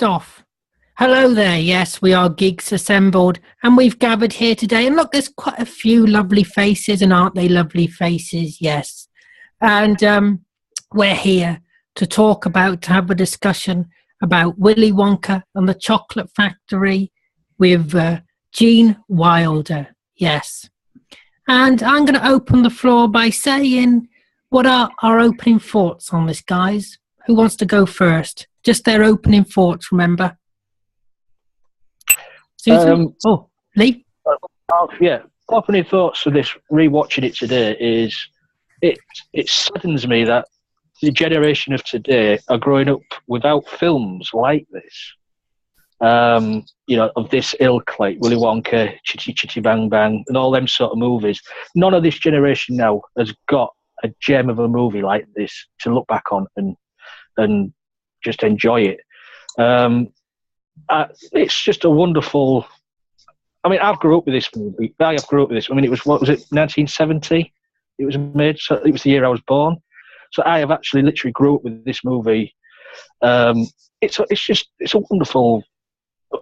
Off. Hello there. Yes, we are geeks assembled and we've gathered here today. And look, there's quite a few lovely faces, and aren't they lovely faces? Yes. And we're here to have a discussion about Willy Wonka and the Chocolate Factory with Gene Wilder. Yes. And I'm going to open the floor by saying, what are our opening thoughts on this, guys? Who wants to go first? Just their opening thoughts, remember. Susan? Lee? Yeah, opening thoughts for this, rewatching it today, is it saddens me that the generation of today are growing up without films like this. Of this ilk, like Willy Wonka, Chitty Chitty Bang Bang, and all them sort of movies. None of this generation now has got a gem of a movie like this to look back on and just enjoy it. It's just a wonderful. I mean, I've grew up with this movie. I have grew up with this. I mean, it was 1970? It was made, so it was the year I was born. So I have actually literally grew up with this movie. It's a wonderful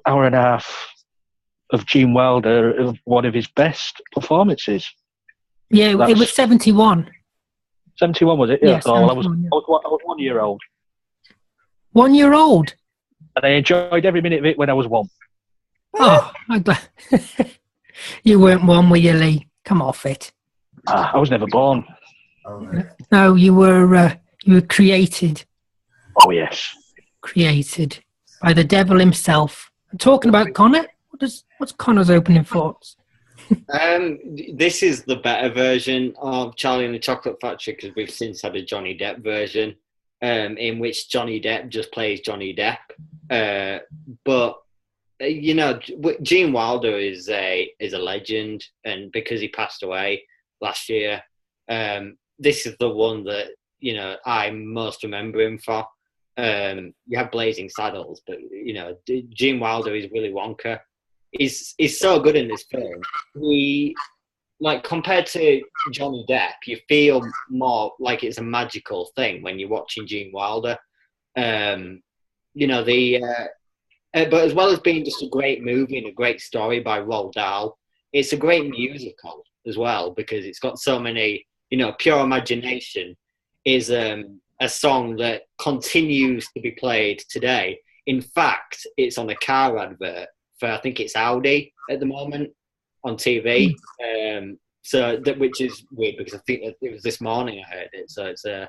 hour and a half of Gene Wilder, of one of his best performances. Yeah, it was 71. 71, was it? Yeah, I was 1 year old. 1 year old? And I enjoyed every minute of it when I was one. Oh, I'm glad. You weren't one, were you, Lee? Come off it. I was never born. No, you were created. Oh, yes. Created by the devil himself. I'm talking about Connor. What's Connor's opening thoughts? This is the better version of Charlie and the Chocolate Factory, because we've since had a Johnny Depp version, in which Johnny Depp just plays Johnny Depp. But Gene Wilder is a legend, and because he passed away last year, this is the one that I most remember him for. You have Blazing Saddles, but Gene Wilder is Willy Wonka. He's so good in this film. He, compared to Johnny Depp, you feel more like it's a magical thing when you're watching Gene Wilder. But as well as being just a great movie and a great story by Roald Dahl, it's a great musical as well, because it's got so many, Pure Imagination is a song that continues to be played today. In fact, it's on a car advert for, I think it's Audi at the moment on TV. Which is weird, because I think it was this morning I heard it. So it's it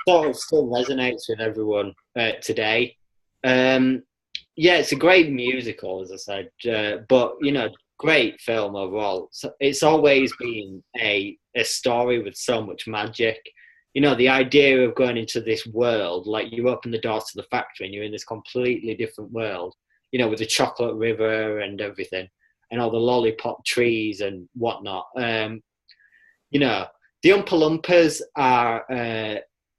sort of still resonates with everyone today. It's a great musical, as I said, but great film overall. So it's always been a story with so much magic. The idea of going into this world, like you open the doors to the factory and you're in this completely different world, with the chocolate river and everything, and all the lollipop trees and whatnot. The Oompa Loompas are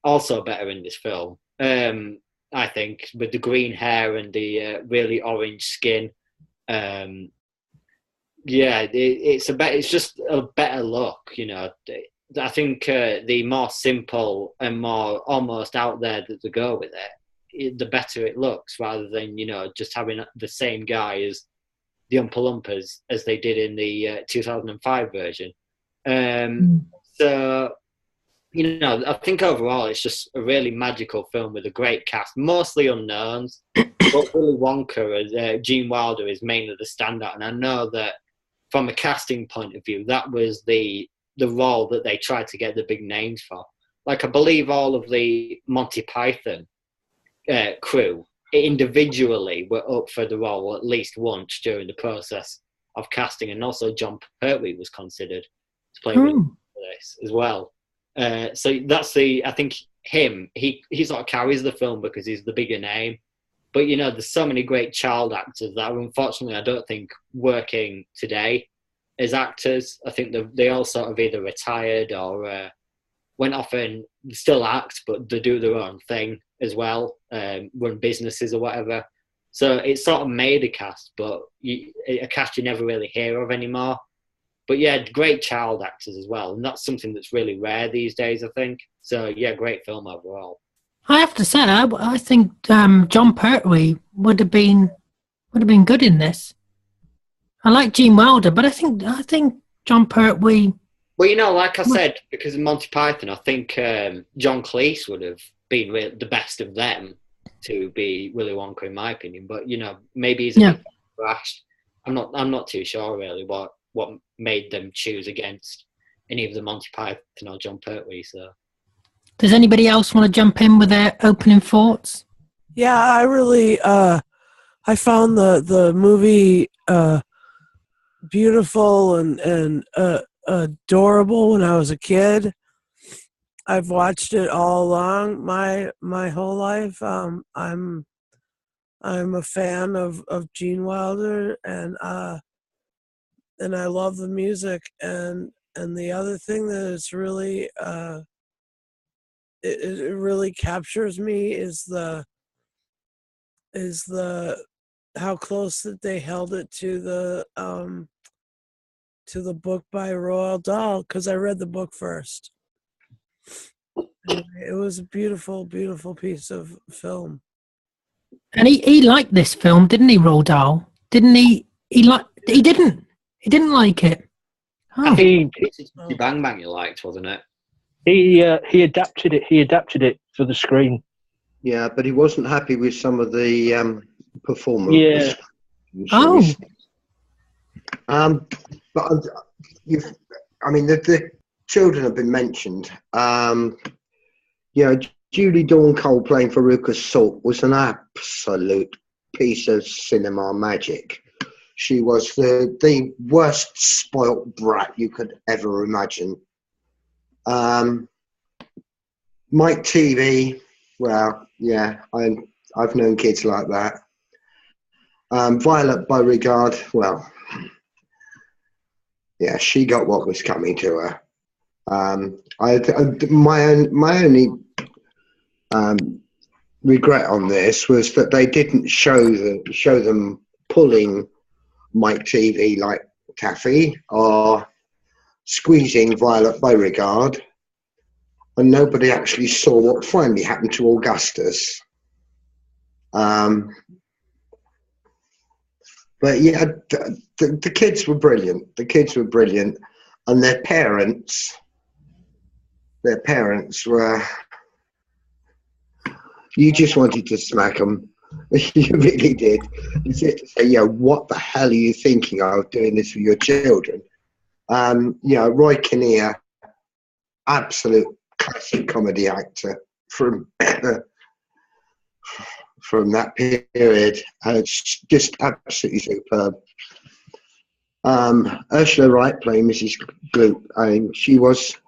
also better in this film, I think, with the green hair and the really orange skin. It's just a better look, I think the more simple and more almost out there that they go with it, the better it looks, rather than, just having the same guy as the Oompa Loompas as they did in the 2005 version. So, I think overall it's just a really magical film with a great cast, mostly unknowns. But Willy Wonka as Gene Wilder is mainly the standout, and I know that from a casting point of view, that was the role that they tried to get the big names for. I believe all of the Monty Python crew individually were up for the role at least once during the process of casting, and also John Pertwee was considered to play this as well. So that's I think he sort of carries the film because he's the bigger name. But there's so many great child actors that unfortunately I don't think working today as actors. I think they all sort of either retired or went off and still act, but they do their own thing as well, run businesses or whatever. So it's sort of made a cast, but a cast you never really hear of anymore. But yeah, great child actors as well, and that's something that's really rare these days, I think. So yeah, great film overall. I have to say, I think John Pertwee would have been good in this. I like Gene Wilder, but I think John Pertwee. Well, like I said, because of Monty Python, I think John Cleese would have been the best of them to be Willy Wonka, in my opinion. But maybe he's a bit rash. I'm not too sure really what made them choose against any of the Monty Python or John Pertwee. So, does anybody else want to jump in with their opening thoughts? Yeah, I really I found the movie beautiful and adorable when I was a kid. I've watched it all along my whole life. I'm a fan of Gene Wilder, and I love the music. And the other thing that it's really it really captures me is the how close that they held it to the book by Roald Dahl, because I read the book first. It was a beautiful, beautiful piece of film. And he liked this film, didn't he, Roald Dahl? Didn't he? He didn't like it. Oh. Bang Bang you liked, wasn't it? He adapted it. He adapted it for the screen. Yeah, but he wasn't happy with some of the performance. Yeah. Oh. But the children have been mentioned. Julie Dawn-Cole playing Veruca Salt was an absolute piece of cinema magic. She was the worst spoilt brat you could ever imagine. Mike TV, well, yeah, I've known kids like that. Violet Beauregard, well, yeah, she got what was coming to her. My only regret on this was that they didn't show them pulling Mike TV like Taffy or squeezing Violet Beauregard, and nobody actually saw what finally happened to Augustus. But yeah, the kids were brilliant. The kids were brilliant, and their parents were. You just wanted to smack them. You really did. You said to say, "Yeah, what the hell are you thinking of doing this for your children?" Roy Kinnear, absolute classic comedy actor from that period. It's just absolutely superb. Ursula Wright playing Mrs. Gloop, she was,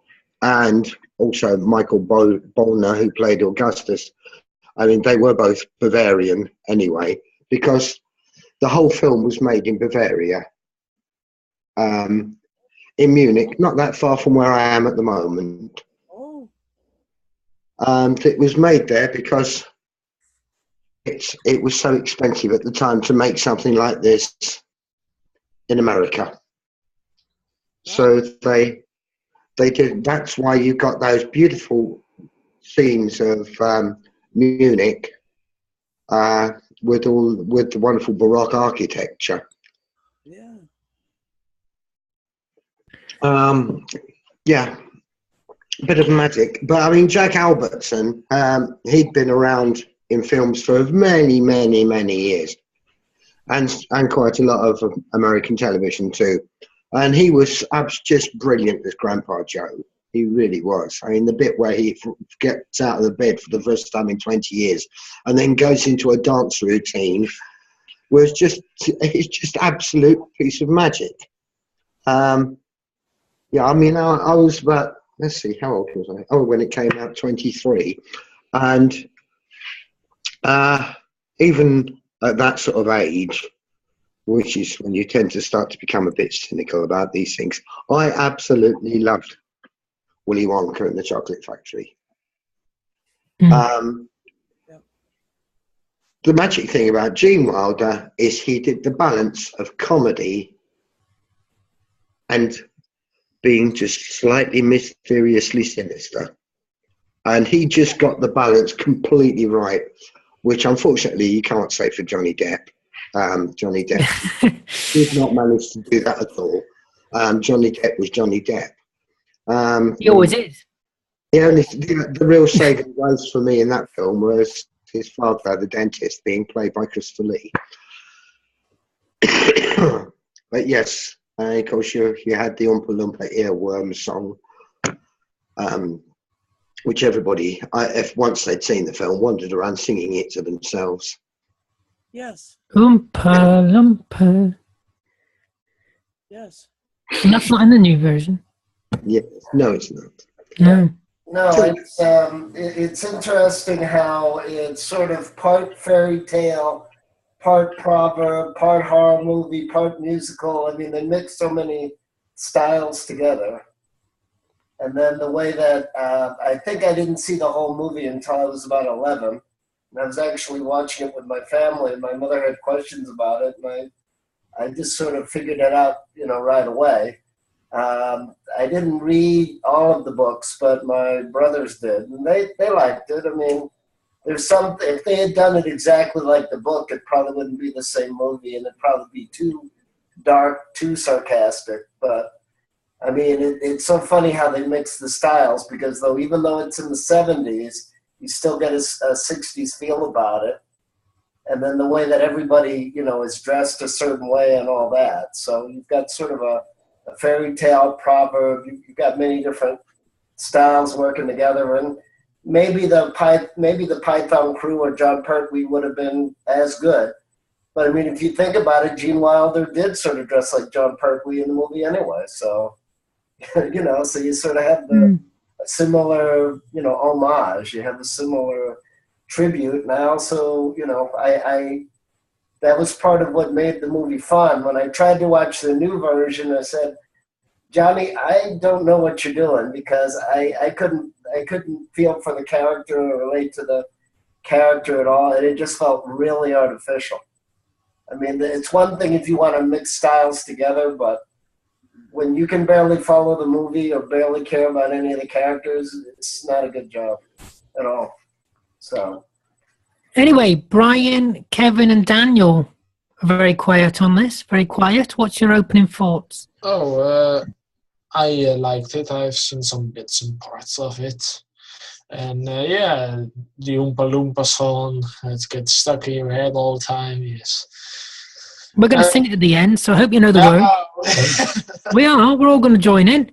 and also Michael Bollner, who played Augustus. They were both Bavarian anyway, because the whole film was made in Bavaria, in Munich, not that far from where I am at the moment. Oh. It was made there because it was so expensive at the time to make something like this in America. So they did. That's why you got those beautiful scenes of Munich with the wonderful Baroque architecture. Yeah. Yeah, a bit of magic. But Jack Albertson, he'd been around in films for many, many, many years, and quite a lot of American television too. And he was just brilliant as Grandpa Joe. He really was. The bit where he gets out of the bed for the first time in 20 years and then goes into a dance routine it's just absolute piece of magic. I was about, let's see, how old was I? Oh, when it came out, 23. And even at that sort of age, which is when you tend to start to become a bit cynical about these things, I absolutely loved Willy Wonka and the Chocolate Factory. The magic thing about Gene Wilder is he did the balance of comedy and being just slightly mysteriously sinister. and he just got the balance completely right, which unfortunately you can't say for Johnny Depp. Johnny Depp did not manage to do that at all. Johnny Depp was Johnny Depp. He always is. The real saving grace for me in that film was his father, the dentist, being played by Christopher Lee. But yes, of course you had the Oompa Loompa earworm song, which everybody, if once they'd seen the film, wandered around singing it to themselves. Yes. Oompa Loompa. Yes. And that's not in the new version. Yes. No, it's not. No. No, it's interesting how it's sort of part fairy tale, part proverb, part horror movie, part musical. I mean, they mix so many styles together. And then the way that I think I didn't see the whole movie until I was about 11. And I was actually watching it with my family, and my mother had questions about it, and I just sort of figured it out, right away. I didn't read all of the books, but my brothers did, and they liked it. I mean, there's some, if they had done it exactly like the book, it probably wouldn't be the same movie, and it'd probably be too dark, too sarcastic. But I mean, it's so funny how they mix the styles, because even though it's in the 70s, you still get a 60s feel about it. And then the way that everybody, is dressed a certain way and all that. So you've got sort of a fairy tale proverb. You've got many different styles working together. And maybe the Python crew or John Pertwee would have been as good. But I mean, if you think about it, Gene Wilder did sort of dress like John Pertwee in the movie anyway. So, so you sort of have the similar, homage. You have a similar tribute. And I also, that was part of what made the movie fun. When I tried to watch the new version, I said, Johnny, I don't know what you're doing, because I couldn't feel for the character or relate to the character at all, and it just felt really artificial. I mean, it's one thing if you want to mix styles together, but when you can barely follow the movie or barely care about any of the characters, it's not a good job at all. So, anyway, Brian, Kevin, and Daniel are very quiet on this. Very quiet. What's your opening thoughts? I liked it. I've seen some bits and parts of it. And the Oompa Loompa song, it gets stuck in your head all the time, yes. We're going to sing it at the end, so I hope you know the words. We're all going to join in.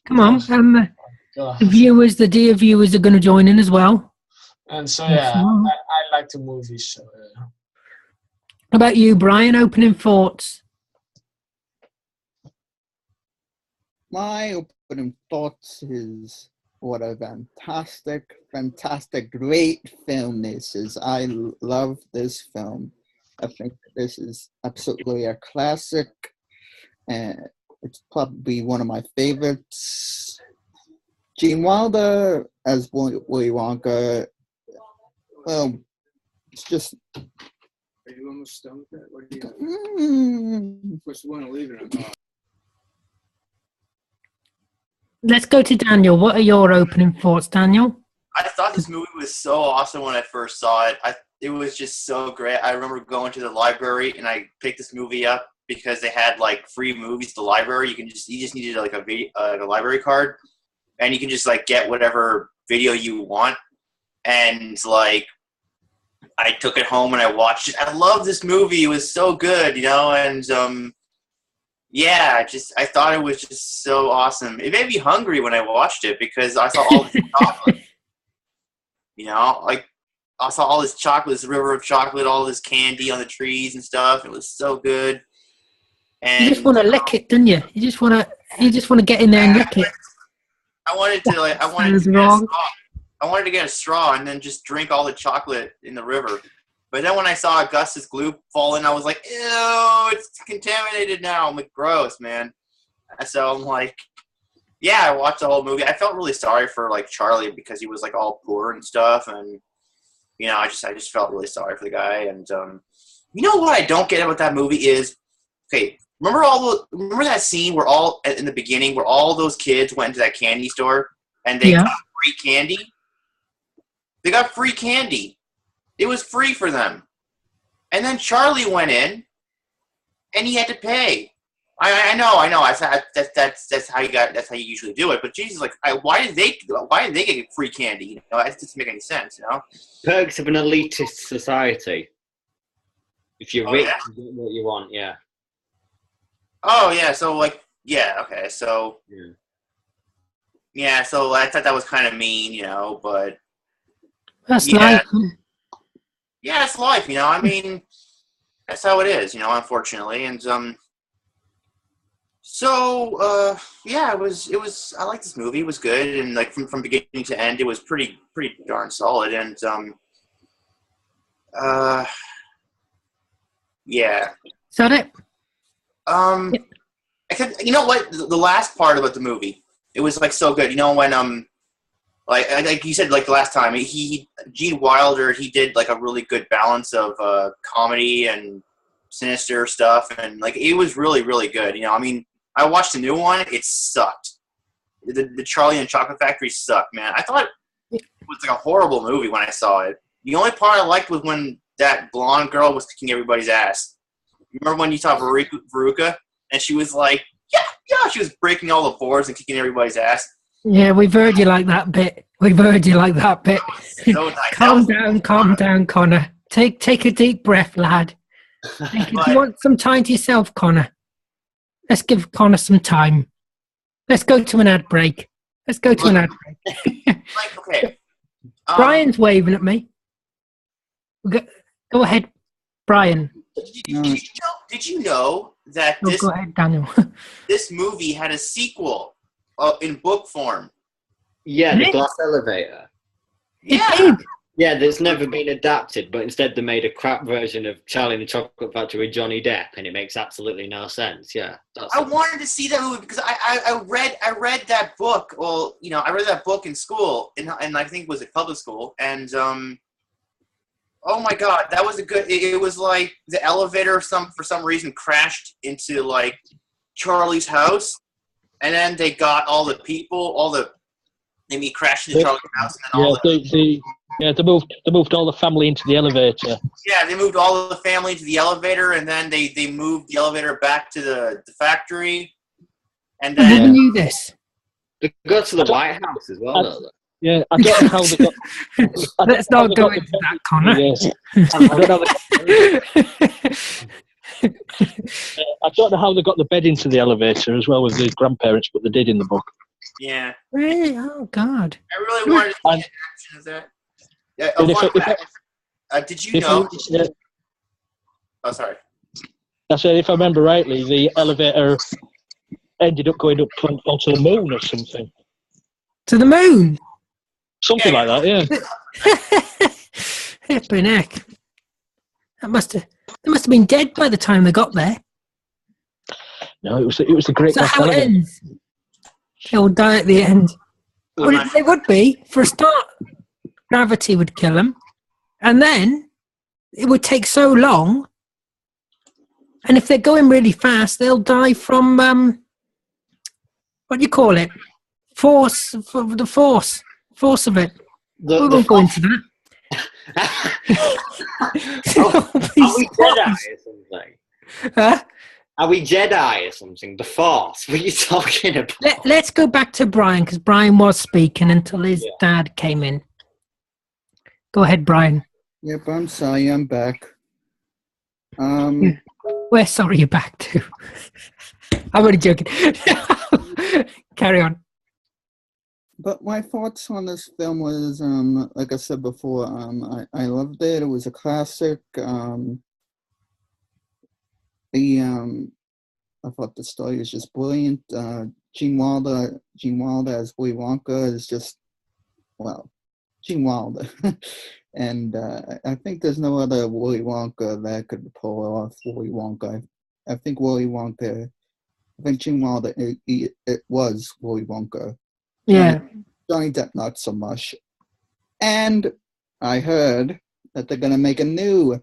Come on. The viewers, the dear viewers are going to join in as well. And so, I like the movie. So, What about you, Brian? Opening thoughts? My opening thoughts is what a fantastic, great film this is. I love this film. I think this is absolutely a classic. It's probably one of my favorites. Gene Wilder as Willy Wonka. Well, it's just. Are you almost done with that? What do you What's the one to leave it on? Let's go to Daniel. What are your opening thoughts, Daniel? I thought this movie was so awesome when I first saw it. It was just so great. I remember going to the library and I picked this movie up because they had like free movies at the library. You just needed like a library card, and you can just like get whatever video you want. And like, I took it home and I watched it. I love this movie. It was so good, and I thought it was just so awesome. It made me hungry when I watched it because I saw all this chocolate. I saw all this chocolate, this river of chocolate, all this candy on the trees and stuff. It was so good. And you just want to lick it, didn't you? You just want to get in there and lick it. I wanted to get a straw and then just drink all the chocolate in the river. But then when I saw Augustus Gloop fall in, I was like, ew, it's contaminated now. I'm like, gross, man. So I'm like, I watched the whole movie. I felt really sorry for like Charlie because he was like all poor and stuff, and I just felt really sorry for the guy. And what I don't get about that movie is, okay, remember that scene where in the beginning where all those kids went into that candy store and they got free candy? They got free candy. It was free for them. And then Charlie went in, and he had to pay. I know. That's how you got. That's how you usually do it. But Jesus, like, why did they get free candy? You know, that doesn't make any sense. You know, Perks of an elitist society. If you're rich, yeah? you get what you want. Yeah. Oh yeah. So like, yeah. Okay. So yeah. So I thought that was kind of mean, you know. But That's yeah. life. Yeah, it's life. You know. I mean, that's how it is. You know, unfortunately, and So yeah, it was. I liked this movie. It was good, and like from beginning to end, it was pretty darn solid. And yeah. Is that it? You know what? The last part about the movie, it was like so good. You know when like you said, like the last time, Gene Wilder, he did like a really good balance of comedy and sinister stuff, and like it was really good. You know, I mean, I watched the new one. It sucked. The Charlie and the Chocolate Factory sucked, man. I thought it was like a horrible movie when I saw it. The only part I liked was when that blonde girl was kicking everybody's ass. Remember when you saw Veruca? And she was like, yeah, she was breaking all the boards and kicking everybody's ass. Yeah, we've heard you like that bit. So nice. Calm down, Connor. Take a deep breath, lad. You want some time to yourself, Connor? Let's give Connor some time. Let's go to an ad break. Like, okay. Brian's waving at me. Go ahead, Brian. Did you know that this? Go ahead, Daniel. This movie had a sequel in book form. Yeah, the glass elevator. It did. Yeah, that's never been adapted, but instead they made a crap version of Charlie and the Chocolate Factory with Johnny Depp, and it makes absolutely no sense. Yeah, I wanted to see that movie because I read that book. Well, you know, I read that book in school, and I think it was at public school, and oh my God, that was a good. It was like the elevator for some reason crashed into like Charlie's house, and then they got all the people, they crashed into Charlie's house, and then they moved all the family into the elevator. Yeah, they moved all the family into the elevator, and then they moved the elevator back to the factory, and then I never knew this. They go to the White House as well, though. Yeah, I don't know how they got. Let's not go into that, Connor. Yes. I don't know how they got the bed into the elevator as well with the grandparents, but they did in the book. Yeah. Really? Oh God. I really wanted to see an action of that. Yeah, did you know? Oh, sorry. I said, if I remember rightly, the elevator ended up going up onto the moon or something. To the moon? Something like that, yeah. Flipping heck. They must have been dead by the time they got there. No, it was the Great. Is that how it ends? They'll die at the end. Well, they would be. For a start, gravity would kill them. And then it would take so long. And if they're going really fast, they'll die from, what do you call it? Force of it. We won't go into that. Are we Jedi or something? Huh? Are we Jedi or something? The Force? What are you talking about? Let's go back to Brian, because Brian was speaking until his dad came in. Go ahead, Brian. Yep, I'm sorry, I'm back. We're sorry you're back too. I'm only joking. Carry on. But my thoughts on this film was, like I said before, I loved it. It was a classic. I thought the story was just brilliant. Gene Wilder as Willy Wonka is just, well, Gene Wilder. And I think there's no other Willy Wonka that could pull off Willy Wonka. I think Gene Wilder, it was Willy Wonka. Yeah. Johnny Depp, not so much. And I heard that they're going to make a new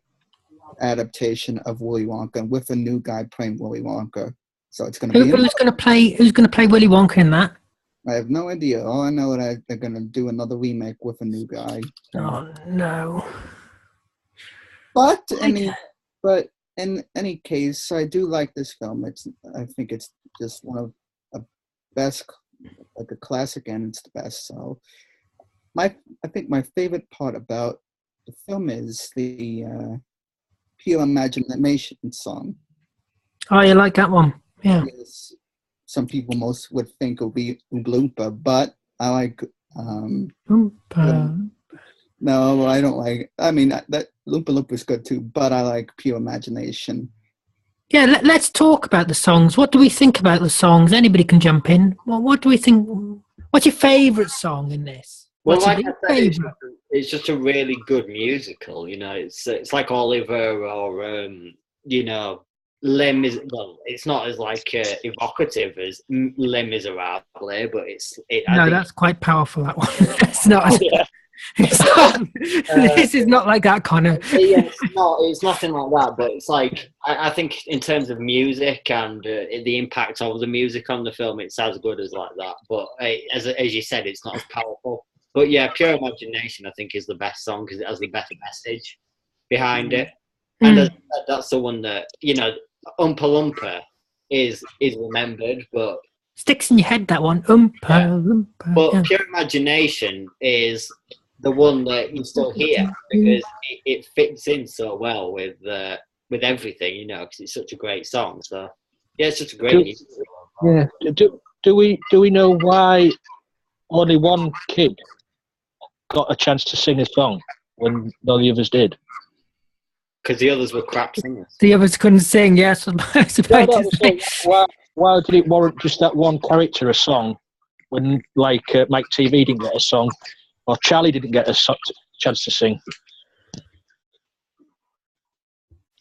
adaptation of Willy Wonka with a new guy playing Willy Wonka. So it's going to be who's going to play Willy Wonka in that? I have no idea. All I know is they're gonna do another remake with a new guy. Oh no! But in any case, I do like this film. I think it's just one of the best, like a classic, and it's the best. So I think my favorite part about the film is the Pure Imagination song. Oh, you like that one? Yeah. Yes, some people most would think it would be Oompa Loompa, but I like. Oompa. No, I don't like. I mean, that Loompa Loompa is good too, but I like Pure Imagination. Yeah, let's talk about the songs. What do we think about the songs? Anybody can jump in. Well, what do we think? What's your favourite song in this? Well, What's like your I said, favourite? it's just a really good musical. You know, it's like Oliver or Les Mis. Well, it's not as like evocative as Les Miserables, but That's quite powerful. That one. It's not. Yeah. It's not this is not like that kind of. Yeah, it's nothing like that. But it's like I think in terms of music and the impact of the music on the film, it's as good as like that. But as you said, it's not as powerful. But yeah, Pure Imagination, I think, is the best song because it has the better message behind it. And that's the one that, Oompa Loompa is remembered, but Sticks in your head, that one. Loompa. But Yeah. Pure Imagination is the one that you still hear because it fits in so well with everything, because it's such a great song. So yeah, it's such a great music. Yeah. Do we know why only one kid got a chance to sing a song when none of the others did? Because the others were crap singers. The others couldn't sing. Yes, I was about to say. Why did it warrant just that one character a song when, like, Mike TV didn't get a song, or Charlie didn't get a chance to sing?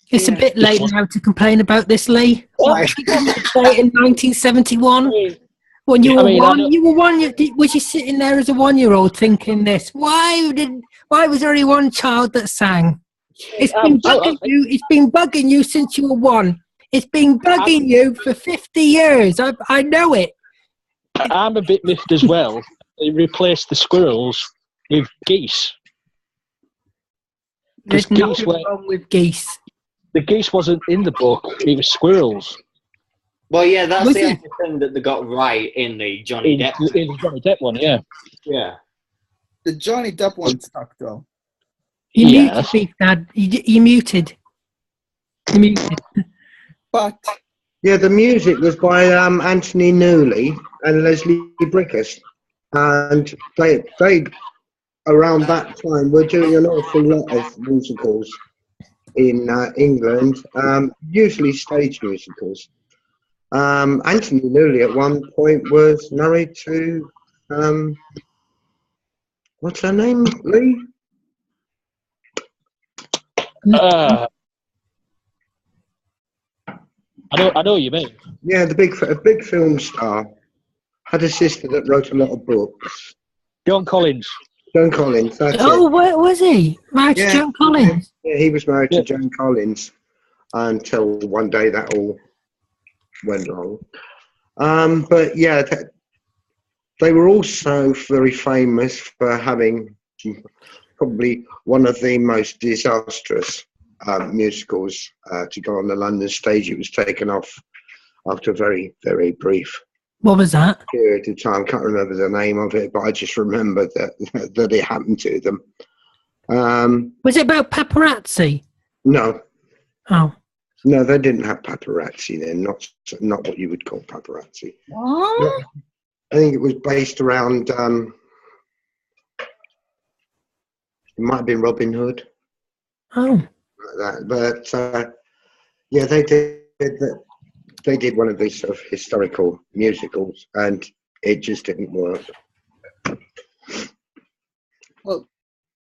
It's a bit late now to complain about this, Lee. In 1971, when you were one. Was you sitting there as a 1-year-old thinking this? Why was there only one child that sang? It's been bugging you. It's been bugging you since you were 1. It's been bugging you for 50 years. I know it. I'm a bit miffed as well. They replaced the squirrels with geese. There's nothing wrong with geese. The geese wasn't in the book. It was squirrels. Well, yeah, that's the only thing that they got right in the Johnny Depp. In the Johnny Depp one, yeah. Yeah. The Johnny Depp one stuck though. You muted, Beef Dad. You muted. You muted. But yeah, the music was by Anthony Newley and Leslie Bricusse, and they around that time were doing an awful lot of musicals in England, usually stage musicals. Anthony Newley at one point was married to what's her name, Lee? I know what you mean. Yeah, a big film star. Had a sister that wrote a lot of books. John Collins. John Collins. That's where was he? Married to John Collins? Yeah, he was married to John Collins until one day that all went wrong. But yeah, they were also very famous for having probably one of the most disastrous musicals to go on the London stage. It was taken off after a very, very brief What was that? period of time. Can't remember the name of it, but I just remember that it happened to them. Was it about paparazzi? No. Oh. No, they didn't have paparazzi then. Not what you would call paparazzi. What? I think it was based around. It might have been Robin Hood. Oh. Like that, but yeah, they did. They did one of these sort of historical musicals, and it just didn't work. Well,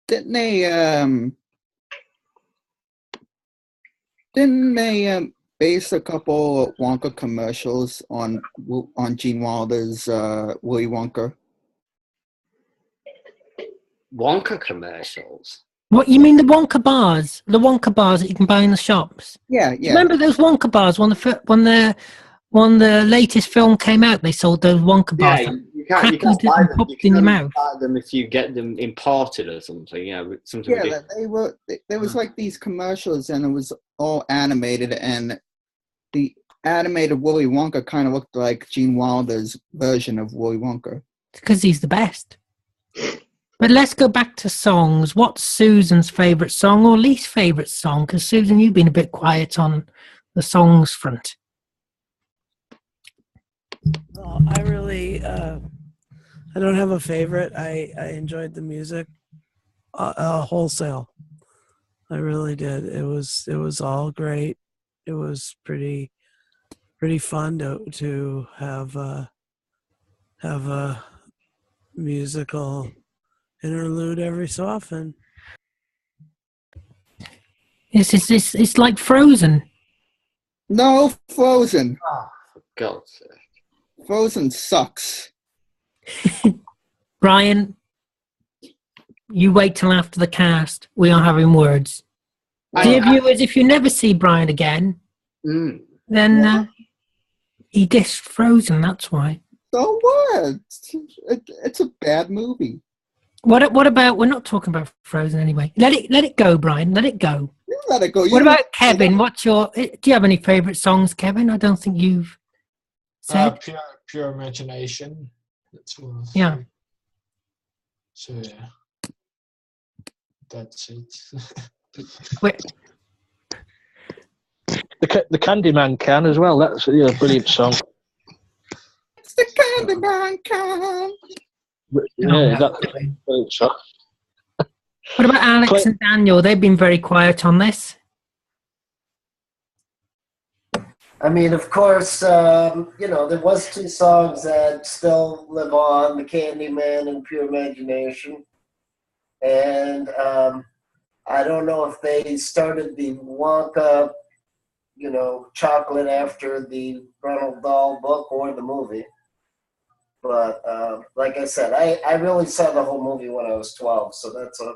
didn't they base a couple of Wonka commercials on Gene Wilder's Willy Wonka? Wonka commercials? What, you mean the Wonka bars? The Wonka bars that you can buy in the shops? Yeah. Remember those Wonka bars when the latest film came out? They sold those Wonka bars. Yeah, You can't crackled it buy and them. popped You in your can mouth. buy them if you get them imported or something. Yeah, something Yeah, ridiculous. there was like these commercials, and it was all animated, and the animated Willy Wonka kind of looked like Gene Wilder's version of Willy Wonka. Because he's the best. But let's go back to songs. What's Susan's favourite song or least favourite song? Because Susan, you've been a bit quiet on the songs front. Oh, I really, I don't have a favorite. I enjoyed the music wholesale. I really did. It was all great. It was pretty fun to have a musical interlude every so often. Yes, it's like Frozen. No, Frozen. Oh, for God's sake. Frozen sucks. Brian, you wait till after the cast. We are having words. Dear viewers, if you never see Brian again, then he dissed Frozen, that's why. So what? It's a bad movie. What about, we're not talking about Frozen anyway. Let it go, Brian. Let it go. You let it go. What about Kevin? Do you have any favourite songs, Kevin? I don't think you've said. Pure Imagination. That's one of Yeah. So yeah, that's it. Wait, The Candyman can as well. That's a brilliant song. It's the Candyman can. Yeah, that's a brilliant song. what about Alex and Daniel? They've been very quiet on this. I mean, of course, there was two songs that still live on, The Candyman and Pure Imagination. And I don't know if they started the Wonka, chocolate after the Roald Dahl book or the movie. But like I said, I really saw the whole movie when I was 12, so that's a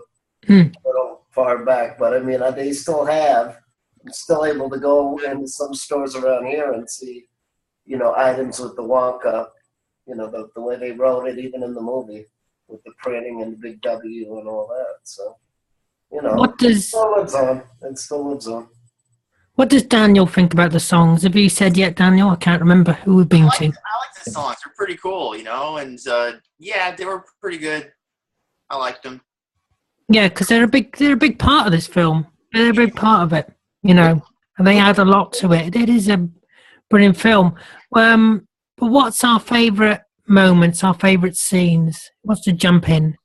little far back. But I mean, they still have. I'm still able to go into some stores around here and see, items with the Wonka, the way they wrote it, even in the movie, with the printing and the big W and all that. So, it still lives on. It still lives on. What does Daniel think about the songs? Have you said yet, Daniel? I can't remember who we've been to. I like the songs. They're pretty cool, and yeah, they were pretty good. I liked them. Yeah, because they're a big part of this film. They're a big part of it, and they add a lot to it. It is a brilliant film. But what's our favourite moments? Our favourite scenes? What's to jump in?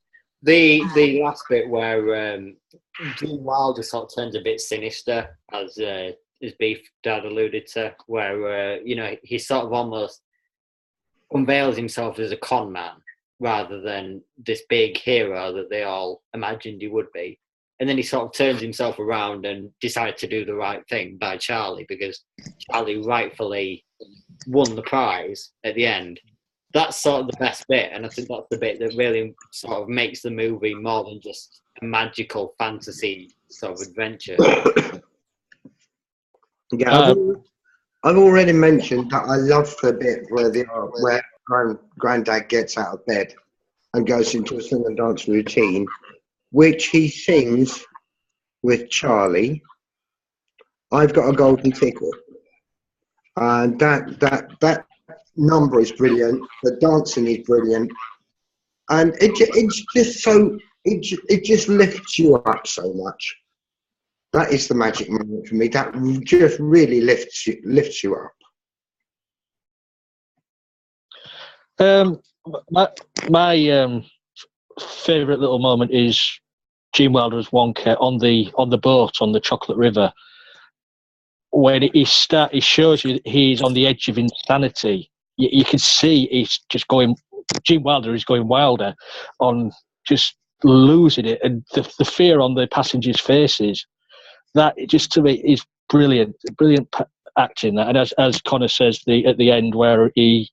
The last bit where Gene Wilder sort of turns a bit sinister, as Beef Dad alluded to, where he sort of almost unveils himself as a con man rather than this big hero that they all imagined he would be. And then he sort of turns himself around and decides to do the right thing by Charlie, because Charlie rightfully won the prize at the end. That's sort of the best bit, and I think that's the bit that really sort of makes the movie more than just a magical fantasy sort of adventure. Yeah, I've already mentioned that I love the bit where Granddad gets out of bed and goes into a sing and dance routine, which he sings with Charlie. I've got a golden ticket, and that number is brilliant. The dancing is brilliant, and it's just so it just lifts you up so much. That is the magic moment for me. That just really lifts you up. My favourite little moment is Gene Wilder's Wonka on the boat on the Chocolate River, when he shows you that he's on the edge of insanity. You can see he's just going. Gene Wilder is going wilder, on just losing it, and the fear on the passengers' faces. That just to me is brilliant acting. That, and as Connor says, at the end where he's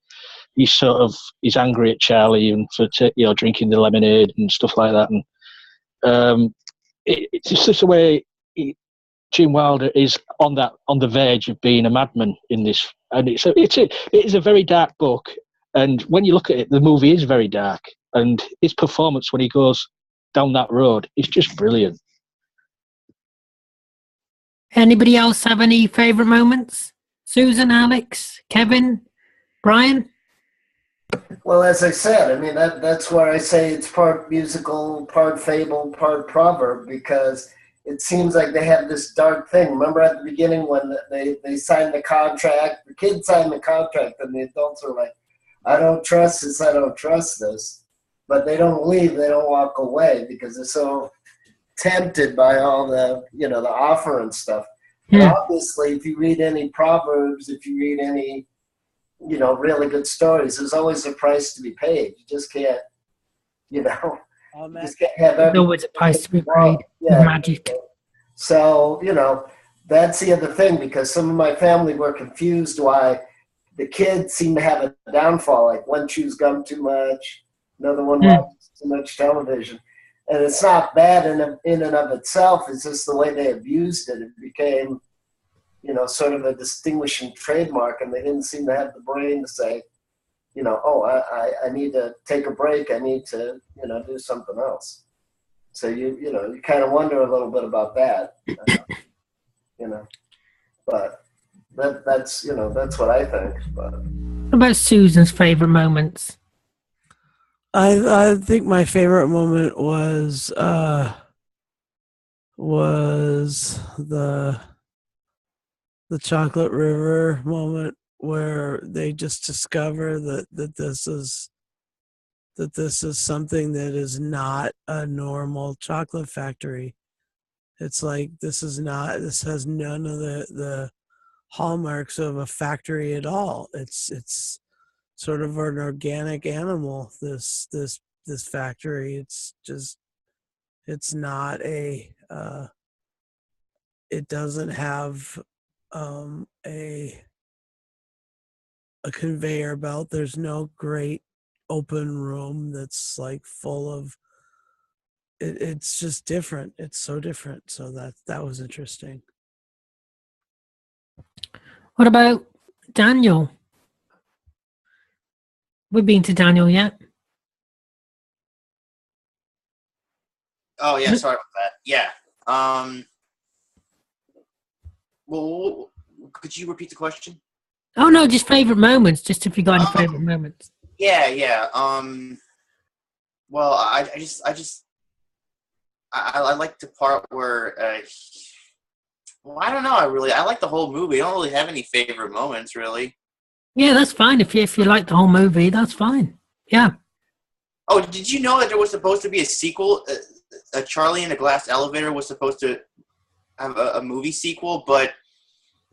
angry at Charlie and for drinking the lemonade and stuff like that, and it's just such a way Gene Wilder is on the verge of being a madman in this, and it is a very dark book, And when you look at it, the movie is very dark. And his performance when he goes down that road is just brilliant. Anybody else have any favourite moments? Susan, Alex, Kevin, Brian? Well, as I said, I mean, that's where I say it's part musical, part fable, part proverb, because it seems like they have this dark thing. Remember at the beginning when they signed the contract, the kids signed the contract, and the adults are like, I don't trust this, I don't trust this. But they don't leave, they don't walk away because they're so tempted by all the, the offer and stuff. And obviously, if you read any proverbs, if you read any, really good stories, there's always a price to be paid. You just can't, just can't have everything. There's always a price to be paid. Yeah. Magic. So, that's the other thing, because some of my family were confused why the kids seem to have a downfall. Like one chews gum too much, another one watches too much television. And it's not bad in and of itself. It's just the way they abused it. It became, sort of a distinguishing trademark, and they didn't seem to have the brain to say, I need to take a break. I need to, do something else. So you kind of wonder a little bit about that, but that's what I think. But what about Susan's favourite moments? I think my favorite moment was the Chocolate River moment, where they just discover that this is something that is not a normal chocolate factory. It's like this has none of the hallmarks of a factory at all. It's sort of an organic animal, this factory. It's not a it doesn't have a conveyor belt. There's no great open room that's like full of it's just different. It's so different. So that was interesting. What about Daniel? We've been to Daniel yet? Oh yeah, sorry about that. Yeah. Well, could you repeat the question? Oh no, just favorite moments. Just if you got any favorite moments. Yeah. Well, I like the part where. Well, I don't know. I like the whole movie. I don't really have any favorite moments, really. Yeah, that's fine. If you like the whole movie, that's fine. Yeah. Oh, did you know that there was supposed to be a sequel? A Charlie in a Glass Elevator was supposed to have a movie sequel, but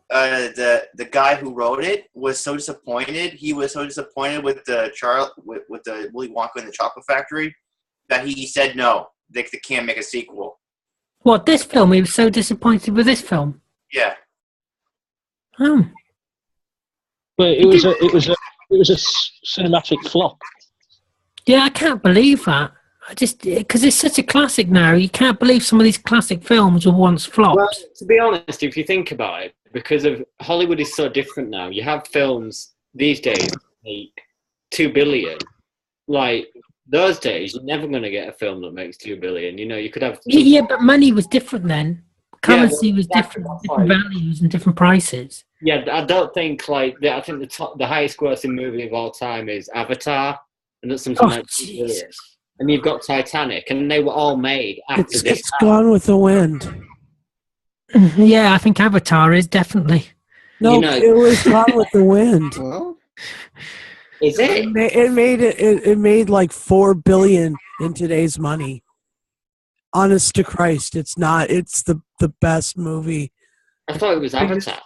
the guy who wrote it was so disappointed. He was so disappointed with the Willy Wonka and the Chocolate Factory that he said no, they can't make a sequel. What, this film? He was so disappointed with this film. Yeah. Oh. But it was a cinematic flop. Yeah, I can't believe that. Because it's such a classic now. You can't believe some of these classic films were once flops. Well, to be honest, if you think about it, because of Hollywood is so different now. You have films these days make $2 billion. Like those days, you're never going to get a film that makes $2 billion. You could have. Yeah, but money was different then. Currency was different values and different prices. Yeah, I don't think I think the highest grossing movie of all time is Avatar, and that's something like $2 billion. And you've got Titanic, and they were all made after this. It's Gone with the Wind. Yeah, I think Avatar is definitely. No, it was Gone with the Wind. Well, is it? It made like $4 billion in today's money. Honest to Christ, it's not. It's the best movie. I thought it was Avatar.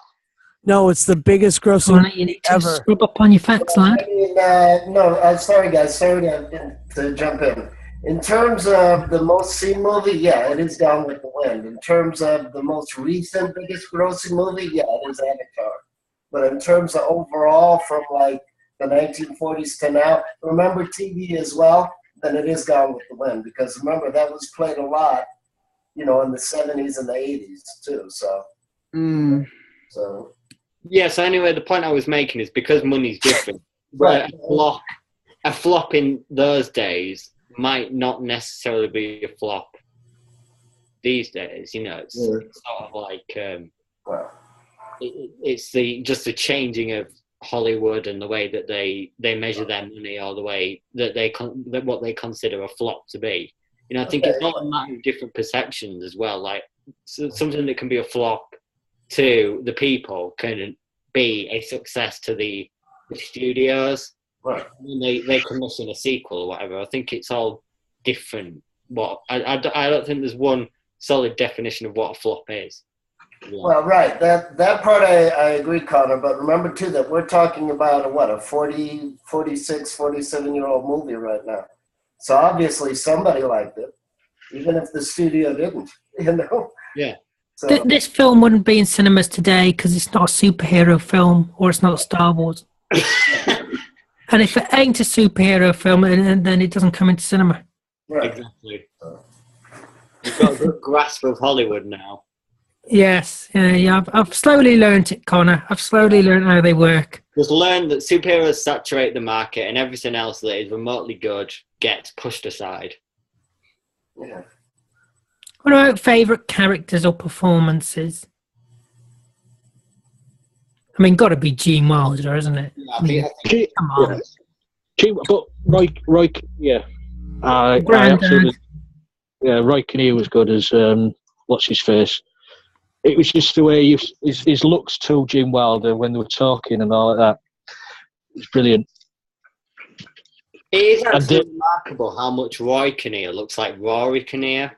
No, it's the biggest grossing You need to ever. scrub up on your facts, lad. I mean, no, I'm sorry, guys. Sorry to jump in. In terms of the most seen movie, yeah, it is Gone with the Wind. In terms of the most recent biggest grossing movie, yeah, it is Avatar. But in terms of overall, from like the 1940s to now, remember TV as well, then it is Gone with the Wind. Because remember, that was played a lot, in the 70s and the 80s too. So. Yeah, so anyway, the point I was making is because money's different, But a flop in those days might not necessarily be a flop these days. You know, it's sort of like it's just the changing of Hollywood and the way that they measure their money, or the way that what they consider a flop to be. You know, I think it's all a matter of different perceptions as well. Like something that can be a flop to the people can be a success to the studios. Right. When they commission a sequel or whatever. I think it's all different. I don't think there's one solid definition of what a flop is. Yeah. Well, right. That part I agree, Connor. But remember, too, that we're talking about a 40, 46, 47-year-old movie right now. So obviously somebody liked it, even if the studio didn't, you know? Yeah. So, This film wouldn't be in cinemas today because it's not a superhero film, or it's not Star Wars. And if it ain't a superhero film, then it doesn't come into cinema. right. Exactly. You've got a good grasp of Hollywood now. Yes, yeah. I've slowly learned it, Connor. I've slowly learned how they work. Just learn that superheroes saturate the market, and everything else that is remotely good gets pushed aside. Yeah. What about favourite characters or performances? I mean, got to be Gene Wilder, isn't it? Yeah, I think Come on. But Roy, yeah. I Grandad. absolutely, yeah, Roy Kinnear was good as what's his face. It was just the way his looks to Gene Wilder when they were talking and all of that. It's brilliant. it is actually remarkable how much Roy Kinnear looks like Rory Kinnear,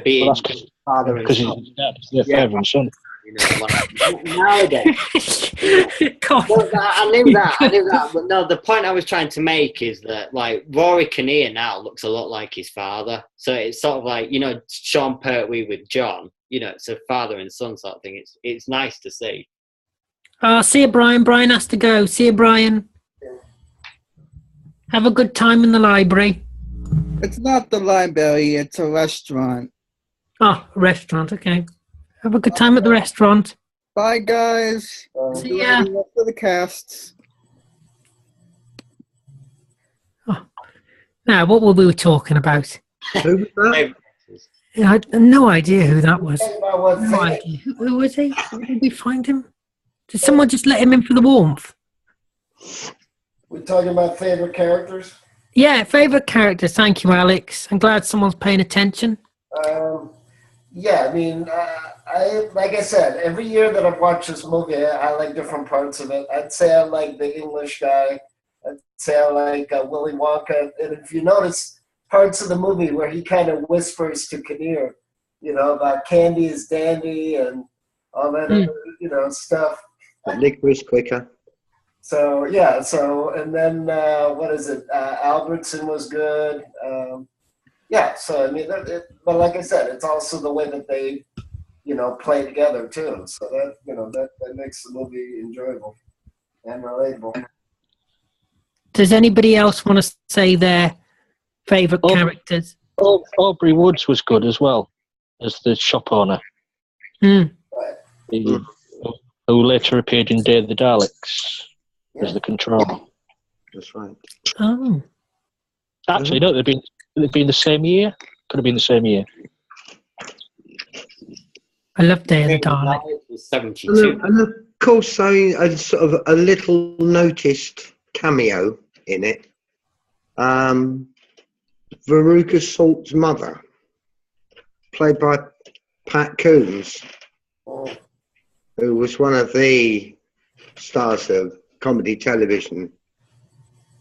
being Well, that's father and because son. he's dad, yeah, father and son. You know, like, nowadays. God. Well, I knew that. But no, the point I was trying to make is that, like, Rory Kinnear now looks a lot like his father. So it's sort of like, you know, Sean Pertwee with John. You know, it's a father and son sort of thing. It's nice to see. See you, Brian. Brian has to go. See you, Brian. Have a good time in the library. It's not the library, it's a restaurant. Oh, restaurant. Okay. Have a good time at the restaurant. Bye, guys. See ya. For the casts. Now, what were we talking about? Who was that? I had no idea who that was. About what No thing- idea. Who was he? Where did we find him? Did someone just let him in for the warmth? We're talking about favorite characters. Yeah, favourite characters. Thank you, Alex. I'm glad someone's paying attention. Yeah, I mean, like I said, every year that I've watched this movie, I like different parts of it. I'd say I like the English guy. I'd say I like Willy Wonka. And if you notice parts of the movie where he kind of whispers to Kinnear, you know, about Candy is Dandy and all that other, you know, stuff. Licorice quicker. So, yeah, and then, what is it? Albertson was good. Yeah, so, I mean, but like I said, it's also the way that they, you know, play together, too. So that, you know, that makes the movie enjoyable and relatable. Does anybody else want to say their favourite characters? Aubrey Woods was good as well as the shop owner. Hmm. Who later appeared in Day of the Daleks as the controller. That's right. Oh. Actually, no, they'd been the same year. Could have been the same year. I love Day of the Daleks. Was 72. And of course, a sort of a little noticed cameo in it. Veruca Salt's mother, played by Pat Coombs, who was one of the stars of comedy television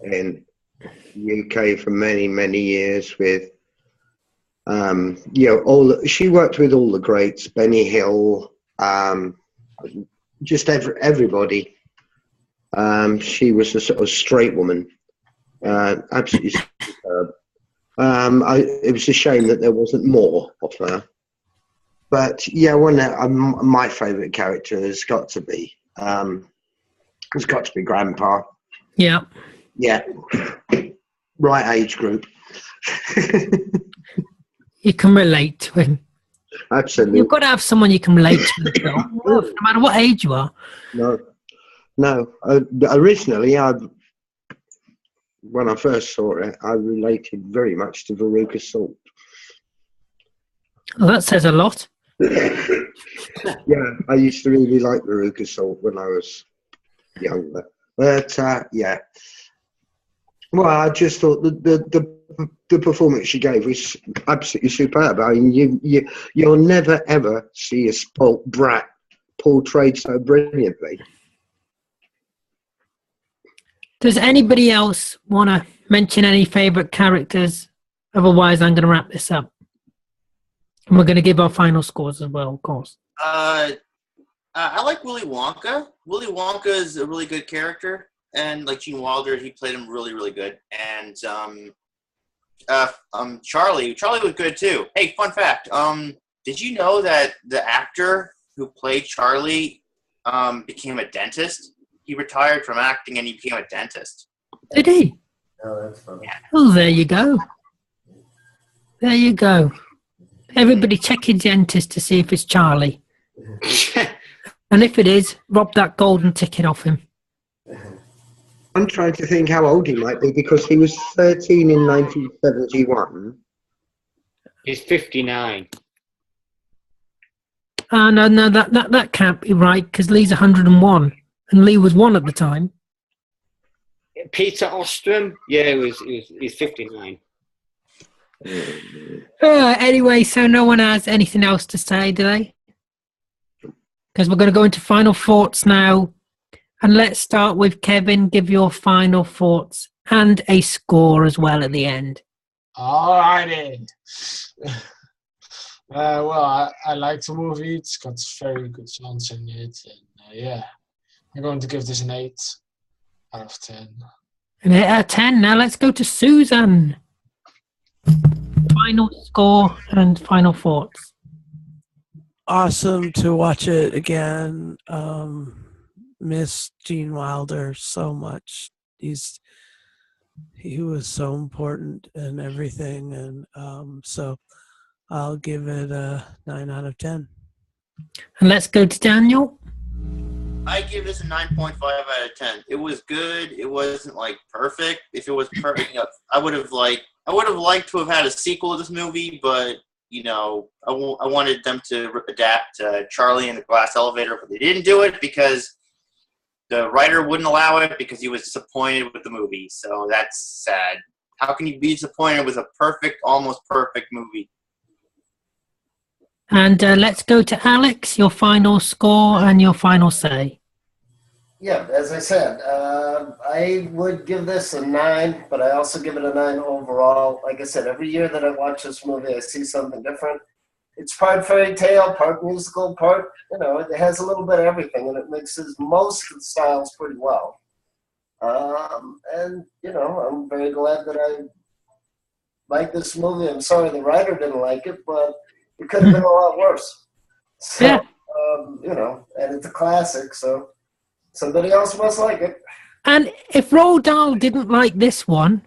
in the UK for many, many years with, you know, she worked with all the greats, Benny Hill, just everybody. She was a sort of straight woman, absolutely superb. It was a shame that there wasn't more of her. But yeah, my favourite character has got to be Grandpa. Yeah. Yeah, right age group. You can relate to him. Absolutely. You've got to have someone you can relate to in the film, no matter what age you are. No. Originally, when I first saw it, I related very much to Veruca Salt. Well, that says a lot. Yeah, I used to really like Veruca Salt when I was younger. But yeah, well, I just thought the performance she gave was absolutely superb. I mean, you'll never ever see a spoilt brat portrayed so brilliantly. Does anybody else want to mention any favourite characters? Otherwise, I'm going to wrap this up. And we're going to give our final scores as well, of course. I like Willy Wonka. Willy Wonka is a really good character. And like Gene Wilder, he played him really, really good. And Charlie was good too. Hey, fun fact. Did you know that the actor who played Charlie became a dentist? He retired from acting and he became a dentist. Did he? Oh, that's funny. Yeah. Oh, there you go. There you go. Everybody check your dentist to see if it's Charlie. And if it is, rob that golden ticket off him. I'm trying to think how old he might be because he was 13 in 1971. He's 59. No, that can't be right because Lee's 101 and Lee was 1 at the time. Peter Ostrom, yeah, he's 59. Anyway, so no one has anything else to say, do they? Because we're going to go into final thoughts now. And let's start with Kevin. Give your final thoughts and a score as well at the end. Alrighty. Well, I like the movie. It's got very good songs in it. And yeah, I'm going to give this an 8 out of 10. An 8 out of 10. Now let's go to Susan. Final score and final thoughts. Awesome to watch it again. Miss Gene Wilder so much. He was so important in everything, and so I'll give it a 9 out of 10. And let's go to Daniel. I give this a 9.5 out of 10. It was good. It wasn't like perfect. If it was perfect, I would have liked to have had a sequel to this movie, but you know, I wanted them to adapt Charlie and the Glass Elevator, but they didn't do it because the writer wouldn't allow it because he was disappointed with the movie. So that's sad. How can you be disappointed with a perfect, almost perfect movie? And let's go to Alex, your final score and your final say. Yeah, as I said, I would give this a 9, but I also give it a 9 overall. Like I said, every year that I watch this movie, I see something different. It's part fairy tale, part musical, part, it has a little bit of everything, and it mixes most of the styles pretty well. And, I'm very glad that I like this movie. I'm sorry the writer didn't like it, but it could have been a lot worse. So, yeah. And it's a classic, so somebody else must like it. And if Roald Dahl didn't like this one,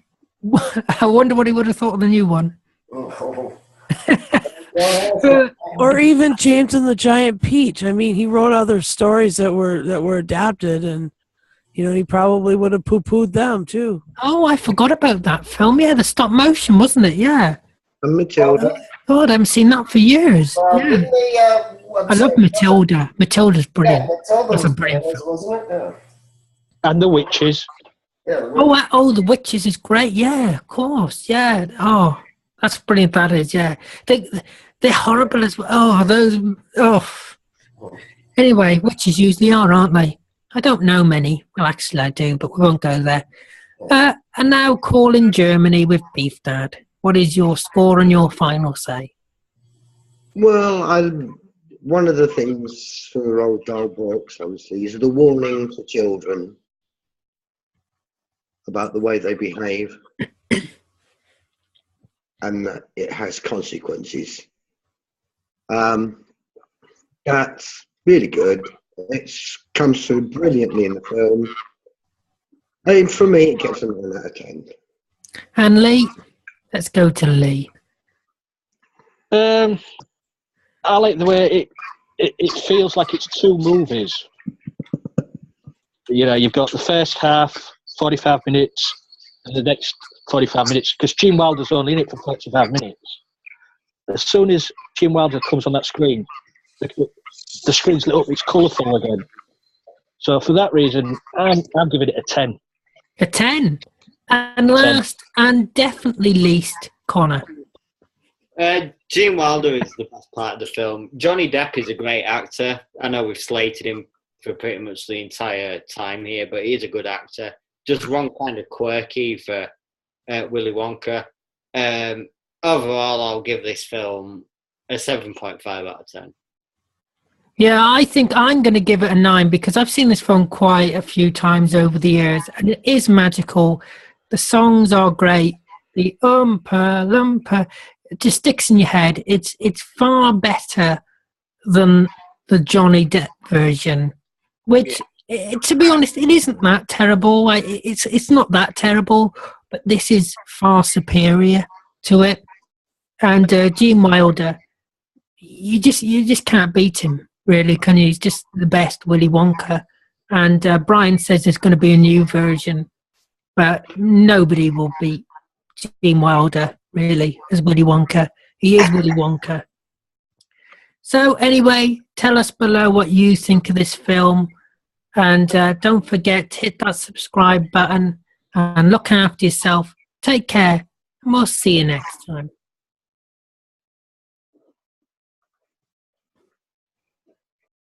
I wonder what he would have thought of the new one. Oh. Or even James and the Giant Peach. I mean, he wrote other stories that were adapted, and he probably would have poo-pooed them too. Oh, I forgot about that film. Yeah, the stop motion, wasn't it? Yeah. And Matilda. God, I haven't seen that for years. Yeah. I love Matilda. Matilda's brilliant. Yeah, That's a brilliant film. Wasn't it? Yeah. And The Witches. Yeah, The Witches. The Witches is great. Yeah, of course. Yeah. Oh, that's brilliant. That is. Yeah. They're horrible as well. Oh, those. Oh. Anyway, witches usually are, aren't they? I don't know many. Well, actually, I do, but we won't go there. And now calling Germany with Beef Dad. What is your score and your final say? Well, one of the things from the Roald Dahl books, obviously, is the warning to children about the way they behave and that it has consequences. That's really good. It comes through brilliantly in the film. And for me, it gets a 9 out of 10. And Lee? Let's go to Lee. I like the way it feels like it's 2 movies. You've got the first half, 45 minutes, in the next 45 minutes, because Gene Wilder's only in it for 45 minutes. As soon as Gene Wilder comes on that screen, the screen's lit up, it's colourful again. So for that reason, I'm giving it a 10. A 10. And last and definitely least, Connor. Gene Wilder is the best part of the film. Johnny Depp is a great actor. I know we've slated him for pretty much the entire time here, but he is a good actor. Just wrong kind of quirky for Willy Wonka. Overall, I'll give this film a 7.5 out of 10. Yeah, I think I'm going to give it a 9 because I've seen this film quite a few times over the years, and it is magical. The songs are great. The lumpa, it just sticks in your head. It's far better than the Johnny Depp version, which, to be honest, it isn't that terrible. It's not that terrible, but this is far superior to it. And Gene Wilder, you just can't beat him, really, can you? He's just the best Willy Wonka. And Brian says there's going to be a new version, but nobody will beat Gene Wilder, really, as Willy Wonka. He is Willy Wonka. So anyway, tell us below what you think of this film. And don't forget to hit that subscribe button and look after yourself. Take care, and we'll see you next time.